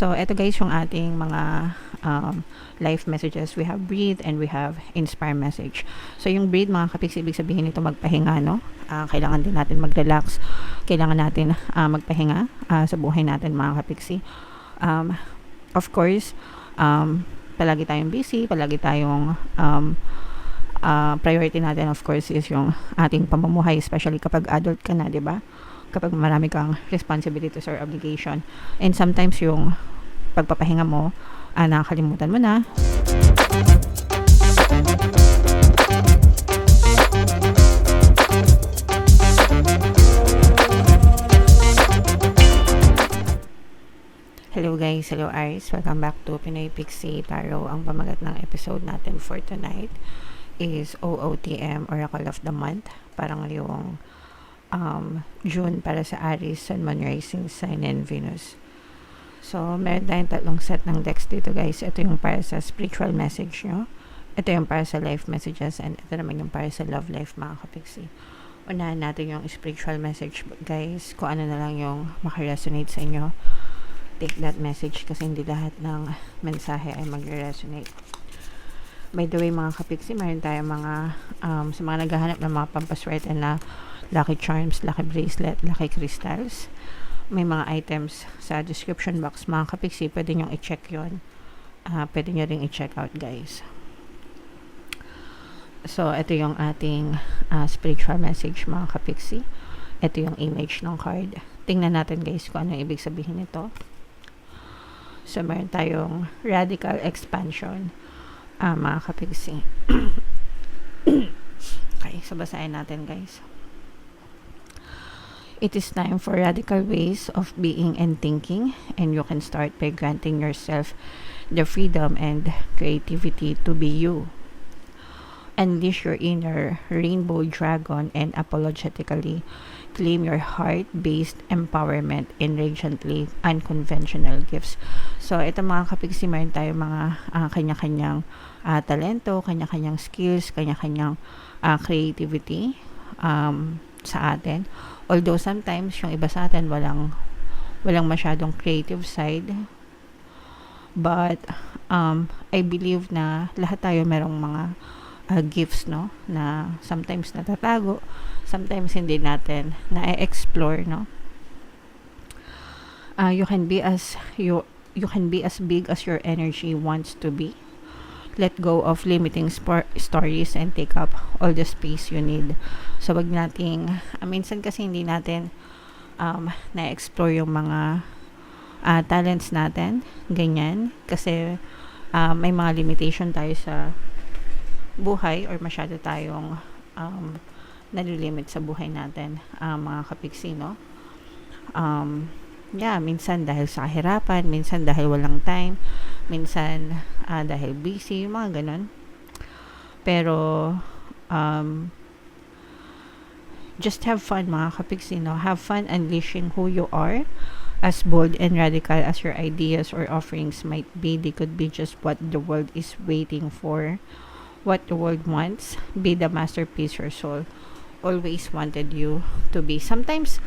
So, eto guys yung ating mga life messages. We have breathe and we have inspire message. So, yung breathe mga kapiksi, ibig sabihin nito magpahinga, no? Kailangan din natin mag-relax. Kailangan natin magpahinga sa buhay natin mga kapiksi. Of course, palagi tayong busy, palagi tayong priority natin of course is yung ating pamumuhay, especially kapag adult ka na, 'di ba? Kapag marami kang responsibilities or obligation. And sometimes yung pagpapahinga mo, nakakalimutan mo na. Hello guys, hello Aries. Welcome back to Pinoy Pixie Tarot. Ang pamagat ng episode natin for tonight is OOTM, Oracle of the Month. Parang yung June para sa Aries, Sun, Moon, Rising Sign, and Venus. So, meron tayong tatlong set ng decks dito guys. Ito yung para sa spiritual message nyo. Ito yung para sa life messages. And ito naman yung para sa love life mga kapiksi. Unahan natin yung spiritual message guys. Kung ano na lang yung makaresonate sa inyo. Take that message kasi hindi lahat ng mensahe ay mag-resonate. By the way mga kapiksi, meron tayong mga sa mga naghahanap ng mga pampaswerte na lucky charms, lucky bracelet, lucky crystals. May mga items sa description box mga kapiksi, pwede nyo i-check yun. Pwede nyo rin i-check out guys. So ito yung ating spiritual message mga kapiksi. Ito yung image ng card. Tingnan natin guys kung ano yung ibig sabihin nito. So meron tayong radical expansion mga kapiksi. Okay, so basahin natin guys. It is time for radical ways of being and thinking, and you can start by granting yourself the freedom and creativity to be you. Unleash your inner rainbow dragon and apologetically claim your heart-based empowerment in radiantly unconventional gifts. So, ito mga kapiksi, meron tayo mga kanya-kanyang talento, kanya-kanyang skills, kanya-kanyang creativity sa atin. Although sometimes yung iba sa atin walang masyadong creative side. But I believe na lahat tayo merong mga gifts, no, na sometimes natatago, sometimes hindi natin na-explore, no. You can be as big as your energy wants to be. Let go of limiting stories and take up all the space you need. So wag nating minsan kasi hindi natin na-explore yung mga talents natin, ganyan, kasi may mga limitation tayo sa buhay or masyado tayong nalilimit sa buhay natin mga kapiksi, no. Minsan dahil sa kahirapan, minsan dahil walang time, minsan dahil busy, yung mga ganun. Pero just have fun mga kapiksi, no. Have fun unleashing who you are. As bold and radical as your ideas or offerings might be, they could be just what the world is waiting for. What the world wants. Be the masterpiece your soul always wanted you to be. Sometimes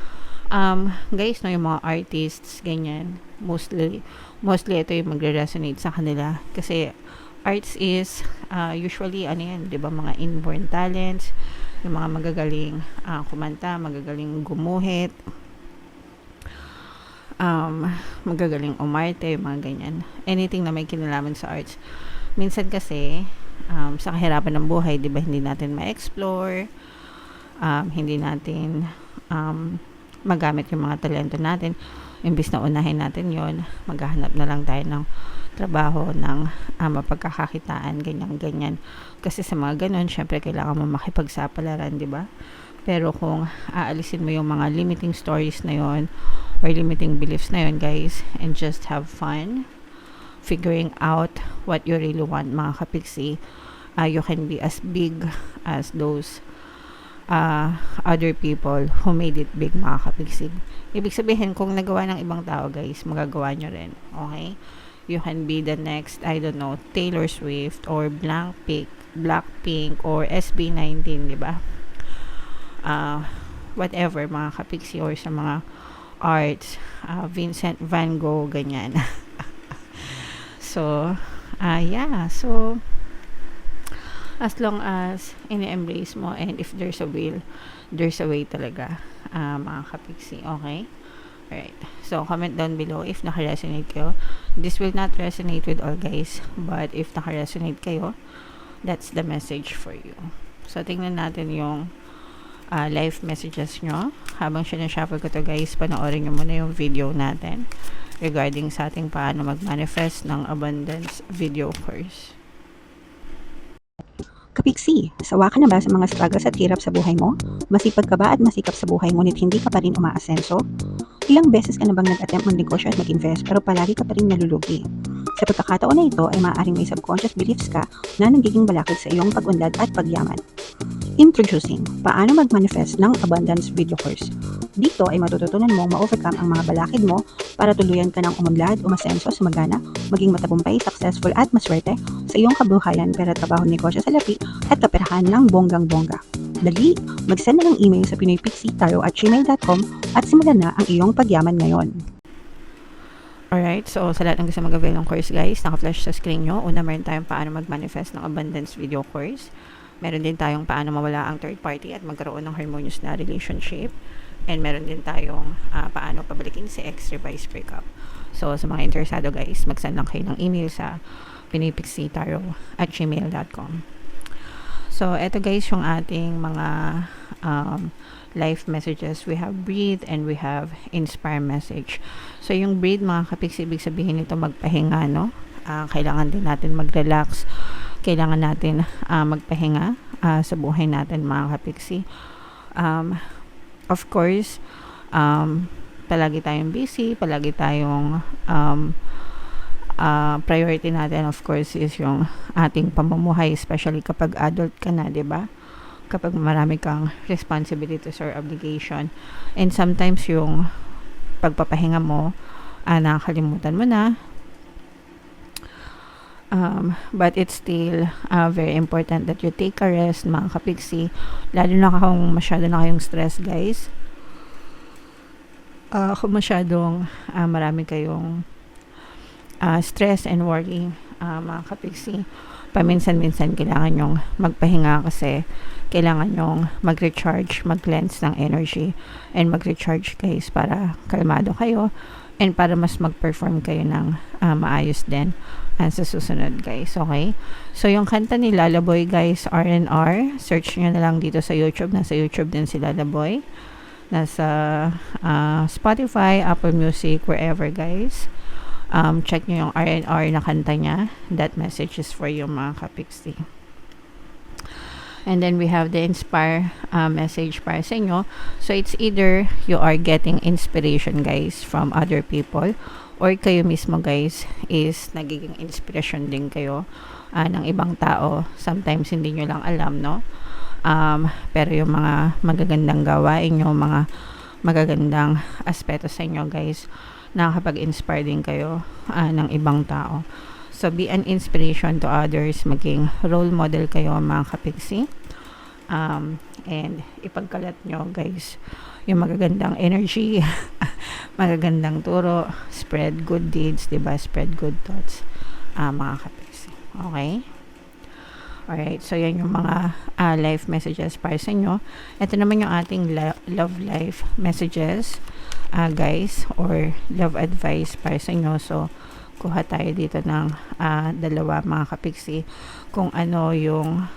guys, no, yung mga artists ganyan, mostly ito yung magre-resonate sa kanila kasi arts is usually ano yan, 'di ba, mga inborn talents, yung mga magagaling kumanta, magagaling gumuhit, magagaling umarte, mga ganyan, anything na may kinalaman sa arts. Minsan kasi sa kahirapan ng buhay, 'di ba, hindi natin ma-explore, hindi natin magamit yung mga talento natin. Imbis na unahin natin yon, maghahanap na lang tayo ng trabaho ng mapagkakakitaan, ganyan. Kasi sa mga ganun, syempre kailangan mo makipagsapalaran, di ba? Pero kung aalisin mo yung mga limiting stories na yon or limiting beliefs na yon guys, and just have fun figuring out what you really want mga kapiksi, you can be as big as those other people who made it big mga kapiksi. Ibig sabihin, kung nagawa ng ibang tao guys, magagawa nyo rin. Okay? You can be the next, I don't know, Taylor Swift or Blackpink or SB19, di ba? Whatever mga kapiksi, or sa mga arts, Vincent Van Gogh, ganyan. So, yeah. So, as long as ini-embrace mo and if there's a will, there's a way talaga, mga kapiksi. Okay? Alright. So, comment down below if naka-resonate kayo. This will not resonate with all guys, but if naka-resonate kayo, that's the message for you. So, tingnan natin yung live messages nyo. Habang sinashuffle ko to guys, panoorin nyo muna yung video natin regarding sa ating paano mag-manifest ng abundance video course. Kapiksi, sawa ka na ba sa mga struggles at hirap sa buhay mo? Masipag ka ba at masikap sa buhay ngunit hindi ka pa rin umaasenso? Ilang beses ka na bang nag-attempt mag-negosyo at mag-invest pero palagi ka pa rin nalulugi? Sa pagkakataon na ito ay maaaring may subconscious beliefs ka na nagiging balakid sa iyong pag-unlad at pagyaman. Introducing, paano mag-manifest ng abundance video course. Dito ay matututunan mong ma-overcome ang mga balakid mo para tuluyan ka ng umunlad, umasenso, sumagana, maging matagumpay, successful at maswerte sa iyong kabuhayan, pera, trabaho, negosyo, salapi at kaperahan ng bonggang-bongga. Dali, mag-send na ng email sa pinoypixie@gmail.com at simulan na ang iyong pagyaman ngayon. Alright, so sa lahat ng gusto mag-avail ng course guys, naka-flash sa screen nyo. Una, meron tayong paano mag-manifest ng abundance video course. Meron din tayong paano mawala ang third party at magkaroon ng harmonious na relationship. And meron din tayong paano pabalikin si ex, revise, breakup. So sa mga interesado guys, mag-send lang kayo ng email sa pinoypixie@gmail.com. So eto guys yung ating mga live messages. We have breathe and we have inspire message. So yung breathe mga kapiksi, ibig sabihin nito magpahinga, no? Kailangan din natin mag-relax. Kailangan natin magpahinga sa buhay natin mga kapiksi. Of course, palagi tayong busy, palagi tayong priority natin of course is yung ating pamumuhay, especially kapag adult ka na, 'di ba? Kapag marami kang responsibilities or obligation. And sometimes yung pagpapahinga mo, nakakalimutan mo na. But it's still very important that you take a rest mga kapiksi. Lalo na kung masyado na kayong stress guys. Kung masyadong marami kayong stress and worry mga kapiksi, paminsan-minsan kailangan nyong magpahinga kasi kailangan nyong mag-recharge, mag-cleanse ng energy and mag-recharge guys para kalmado kayo and para mas mag-perform kayo ng maayos din sa susunod guys, okay? So yung kanta ni Lalaboy guys, R&R, search nyo na lang dito sa YouTube. Nasa YouTube din si Lalaboy, nasa Spotify, Apple Music, wherever guys. Check nyo yung R&R na kanta niya. That message is for you mga kapiksi. And then we have the inspire message para sa inyo. So it's either you are getting inspiration guys from other people or kayo mismo guys is nagiging inspiration din kayo ng ibang tao. Sometimes hindi nyo lang alam, no? Pero yung mga magagandang gawain nyo, mga magagandang aspeto sa inyo guys, nakakapag-inspire din kayo ng ibang tao. So be an inspiration to others, maging role model kayo mga kapiksi. And ipagkalat nyo guys yung magagandang energy, magagandang turo, spread good deeds, diba? Spread good thoughts, mga kapiksi. Okay? Alright, so yan yung mga life messages para sa inyo. Ito naman yung ating love life messages, guys, or love advice para sa inyo. So, kuha tayo dito ng dalawa mga kapiksi. Kung ano yung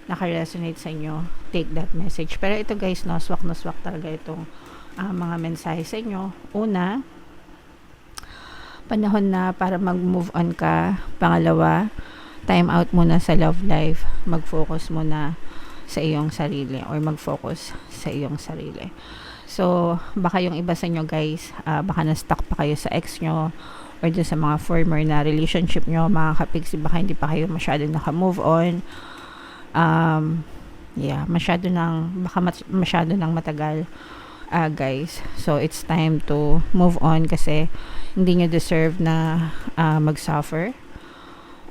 naka-resonate sa inyo, take that message. Pero ito guys, no, swak na swak talaga itong mga mensahe sa inyo. Una, panahon na para mag-move on ka. Pangalawa, time out muna sa love life. Mag-focus muna sa iyong sarili or mag-focus sa iyong sarili. So, baka yung iba sa inyo guys, baka na-stuck pa kayo sa ex nyo or dun sa mga former na relationship nyo, mga kapiksi, baka hindi pa kayo masyado naka-move on. Masyado nang matagal, guys. So, it's time to move on kasi hindi nyo deserve na mag-suffer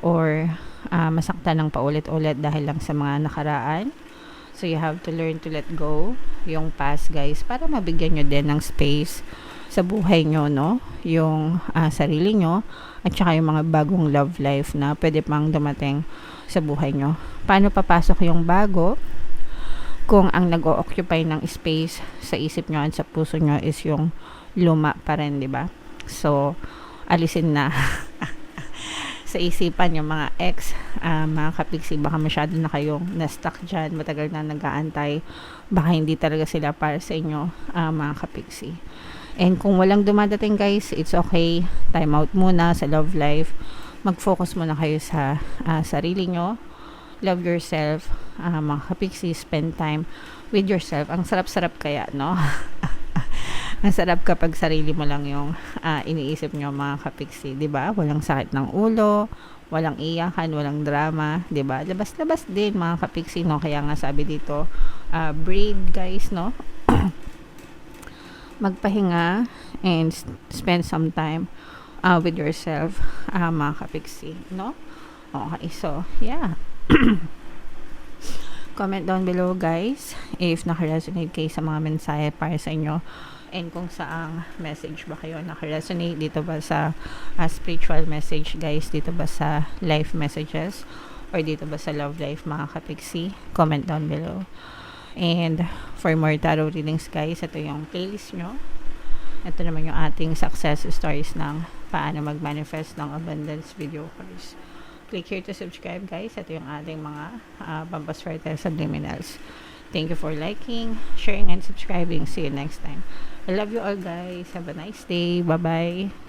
or masaktan ng paulit-ulit dahil lang sa mga nakaraan. So, you have to learn to let go yung past, guys, para mabigyan nyo din ng space sa buhay nyo, no? Yung sarili nyo at saka yung mga bagong love life na pwede pang dumating sa buhay nyo. Paano papasok yung bago kung ang nag-o-occupy ng space sa isip nyo at sa puso nyo is yung luma pa rin, di ba? So, alisin na sa isipan yung mga ex, mga kapiksi, baka masyado na kayong na-stuck dyan, matagal na nag-aantay, baka hindi talaga sila para sa inyo, mga kapiksi. And kung walang dumadating guys, it's okay, time out muna sa love life, mag-focus muna kayo sa sarili nyo, love yourself, mga kapiksi, spend time with yourself. Ang sarap-sarap kaya, no? Ang sarap kapag sarili mo lang yung iniisip nyo, mga kapiksi, 'di ba? Walang sakit ng ulo, walang iyakan, walang drama, 'di ba? Labas-labas din, mga kapiksi, no? Kaya nga sabi dito, breathe guys, no? Magpahinga and spend some time with yourself, mga kapiksi, no? Okay, so yeah. Comment down below guys if naka-resonate kayo sa mga mensahe para sa inyo, and kung saang message ba kayo naka-resonate, dito ba sa spiritual message guys, dito ba sa life messages, or dito ba sa love life, mga kapiksi. Comment down below. And for more tarot readings guys, ito yung playlist nyo. Ito naman yung ating success stories ng paano mag-manifest ng abundance video course. Click here to subscribe guys. Ito yung ating mga pampaswerte subliminals. Thank you for liking, sharing, and subscribing. See you next time. I love you all guys. Have a nice day. Bye-bye.